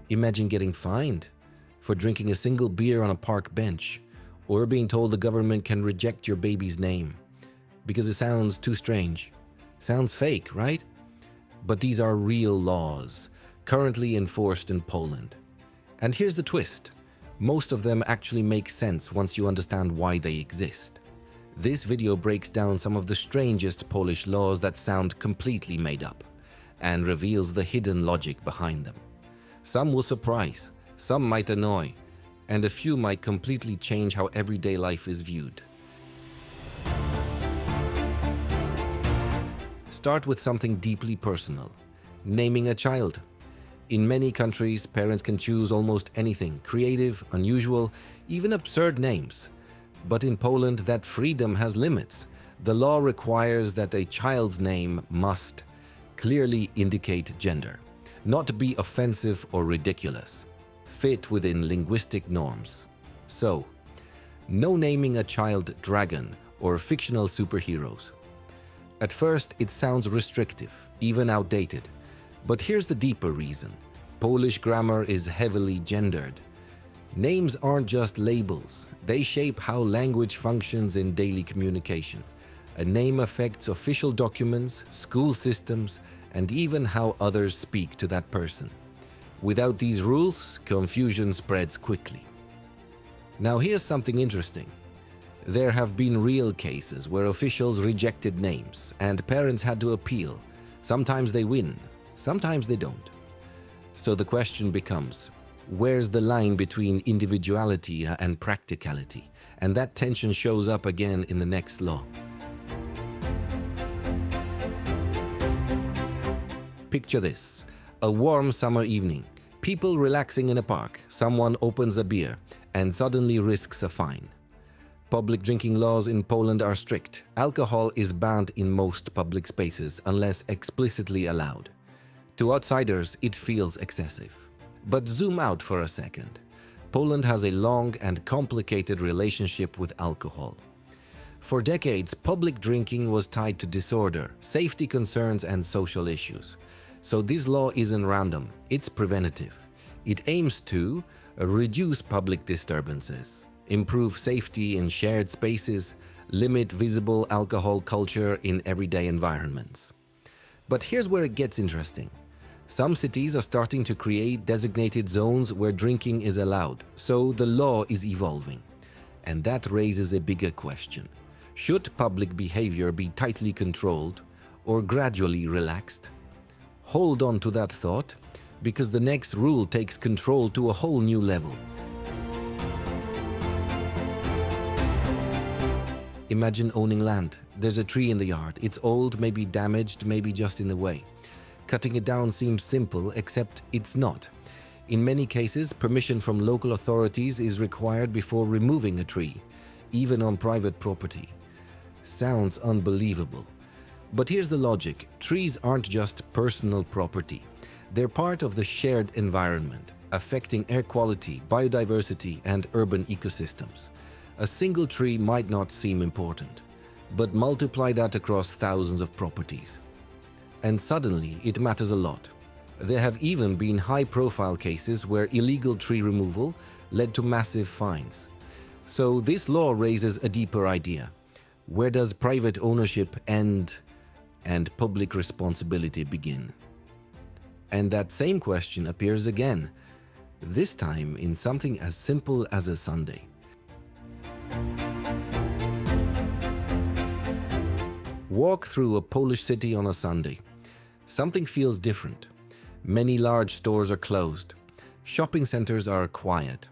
Imagine getting fined for drinking a single beer on a park bench, or being told the government can reject your baby's name because it sounds too strange. Sounds fake, right? But these are real laws, currently enforced in Poland. And here's the twist. Most of them actually make sense once you understand why they exist. This video breaks down some of the strangest Polish laws that sound completely made up, and reveals the hidden logic behind them. Some will surprise, some might annoy, and a few might completely change how everyday life is viewed. Start with something deeply personal: naming a child. In many countries, parents can choose almost anything, creative, unusual, even absurd names. But in Poland, that freedom has limits. The law requires that a child's name must clearly indicate gender, not be offensive or ridiculous, fit within linguistic norms. So, no naming a child Dragon or fictional superheroes. At first, it sounds restrictive, even outdated. But here's the deeper reason. Polish grammar is heavily gendered. Names aren't just labels, they shape how language functions in daily communication. A name affects official documents, school systems, and even how others speak to that person. Without these rules, confusion spreads quickly. Now here's something interesting. There have been real cases where officials rejected names and parents had to appeal. Sometimes they win, sometimes they don't. So the question becomes, where's the line between individuality and practicality? And that tension shows up again in the next law. Picture this: a warm summer evening, people relaxing in a park, someone opens a beer and suddenly risks a fine. Public drinking laws in Poland are strict. Alcohol is banned in most public spaces unless explicitly allowed. To outsiders, it feels excessive. But zoom out for a second. Poland has a long and complicated relationship with alcohol. For decades, public drinking was tied to disorder, safety concerns, and social issues. So this law isn't random, it's preventative. It aims to reduce public disturbances, improve safety in shared spaces, limit visible alcohol culture in everyday environments. But here's where it gets interesting. Some cities are starting to create designated zones where drinking is allowed, so the law is evolving. And that raises a bigger question. Should public behavior be tightly controlled or gradually relaxed? Hold on to that thought, because the next rule takes control to a whole new level. Imagine owning land. There's a tree in the yard. It's old, maybe damaged, maybe just in the way. Cutting it down seems simple, except it's not. In many cases, permission from local authorities is required before removing a tree, even on private property. Sounds unbelievable. But here's the logic. Trees aren't just personal property. They're part of the shared environment, affecting air quality, biodiversity, and urban ecosystems. A single tree might not seem important, but multiply that across thousands of properties. And suddenly it matters a lot. There have even been high-profile cases where illegal tree removal led to massive fines. So this law raises a deeper idea. Where does private ownership end and public responsibility begin? And that same question appears again, this time in something as simple as a Sunday. Walk through a Polish city on a Sunday. Something feels different. Many large stores are closed. Shopping centers are quiet.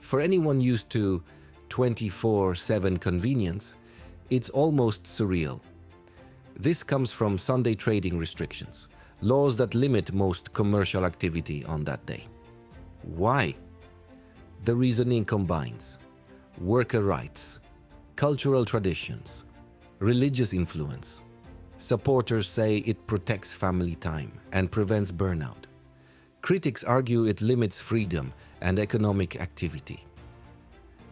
For anyone used to 24/7 convenience, it's almost surreal. This comes from Sunday trading restrictions, laws that limit most commercial activity on that day. Why? The reasoning combines worker rights, cultural traditions, religious influence. Supporters say it protects family time and prevents burnout. Critics argue it limits freedom and economic activity.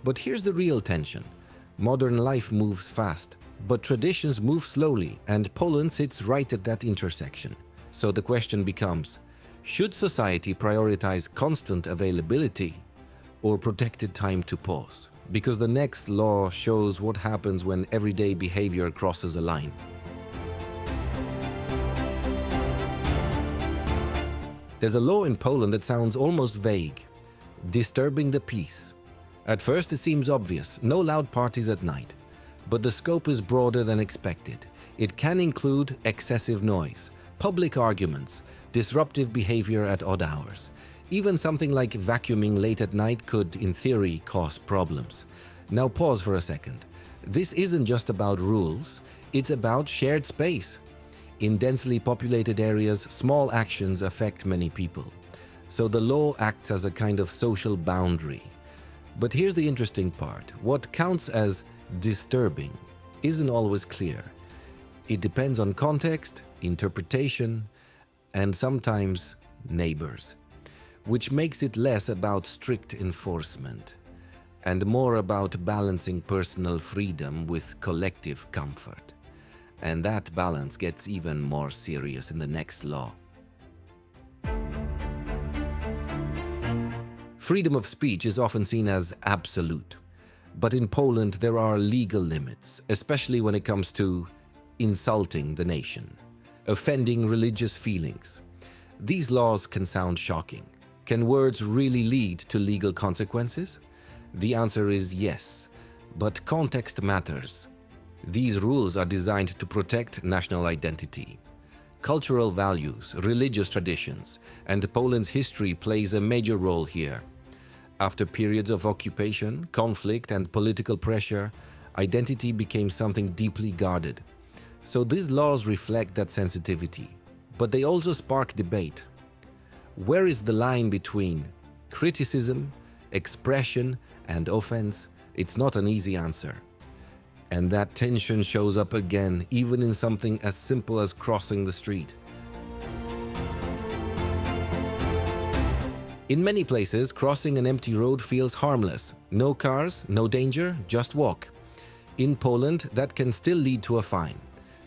But here's the real tension. Modern life moves fast, but traditions move slowly, and Poland sits right at that intersection. So the question becomes, Should society prioritize constant availability or protected time to pause? Because the next law shows what happens when everyday behavior crosses a line. There's a law in Poland that sounds almost vague: disturbing the peace. At first it seems obvious, no loud parties at night. But the scope is broader than expected. It can include excessive noise, public arguments, disruptive behavior at odd hours. Even something like vacuuming late at night could, in theory, cause problems. Now pause for a second. This isn't just about rules, it's about shared space. In densely populated areas, small actions affect many people. So the law acts as a kind of social boundary. But here's the interesting part. What counts as disturbing isn't always clear. It depends on context, interpretation, and sometimes neighbors, which makes it less about strict enforcement and more about balancing personal freedom with collective comfort. And that balance gets even more serious in the next law. Freedom of speech is often seen as absolute, but in Poland there are legal limits, especially when it comes to insulting the nation, offending religious feelings. These laws can sound shocking. Can words really lead to legal consequences? The answer is yes, but context matters. These rules are designed to protect national identity. Cultural values, religious traditions, and Poland's history plays a major role here. After periods of occupation, conflict, and political pressure, identity became something deeply guarded. So these laws reflect that sensitivity, but they also spark debate. Where is the line between criticism, expression, and offense? It's not an easy answer. And that tension shows up again, even in something as simple as crossing the street. In many places, crossing an empty road feels harmless. No cars, no danger, just walk. In Poland, that can still lead to a fine.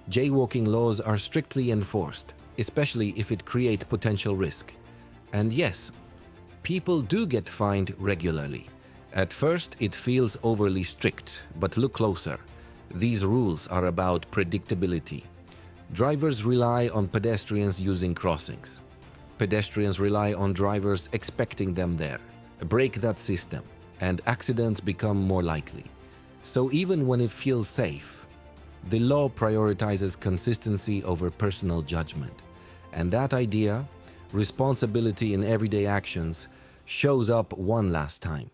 Jaywalking laws are strictly enforced, especially if it creates potential risk. And yes, people do get fined regularly. At first, it feels overly strict, but look closer. These rules are about predictability. Drivers rely on pedestrians using crossings. Pedestrians rely on drivers expecting them there. Break that system, and accidents become more likely. So even when it feels safe, the law prioritizes consistency over personal judgment. And that idea, responsibility in everyday actions, shows up one last time.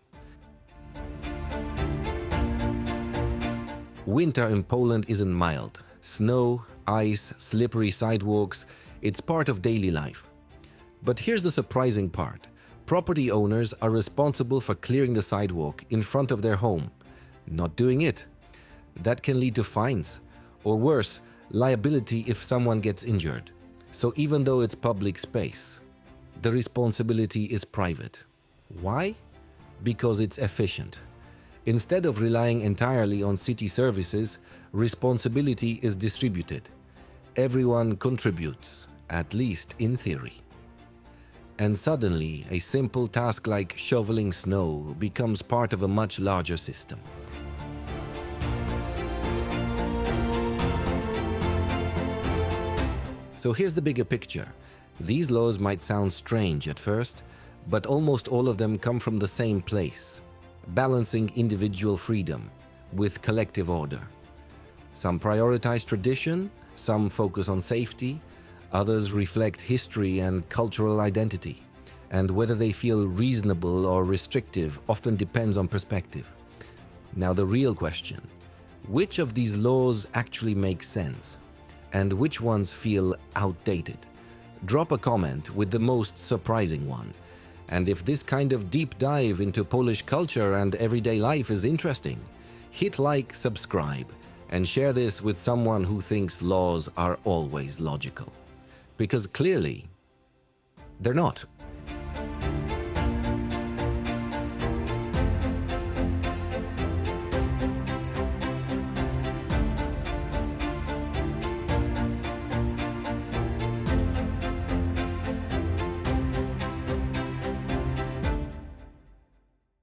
Winter in Poland isn't mild. Snow, ice, slippery sidewalks, it's part of daily life. But here's the surprising part. Property owners are responsible for clearing the sidewalk in front of their home. Not doing it. That can lead to fines, or worse, liability if someone gets injured. So even though it's public space, the responsibility is private. Why? Because it's efficient. Instead of relying entirely on city services, responsibility is distributed. Everyone contributes, at least in theory. And suddenly, a simple task like shoveling snow becomes part of a much larger system. So here's the bigger picture. These laws might sound strange at first, but almost all of them come from the same place: balancing individual freedom with collective order. Some prioritize tradition, some focus on safety, others reflect history and cultural identity. And whether they feel reasonable or restrictive often depends on perspective. Now the real question: which of these laws actually make sense? And which ones feel outdated? Drop a comment with the most surprising one. And if this kind of deep dive into Polish culture and everyday life is interesting, hit like, subscribe, and share this with someone who thinks laws are always logical. Because clearly, they're not.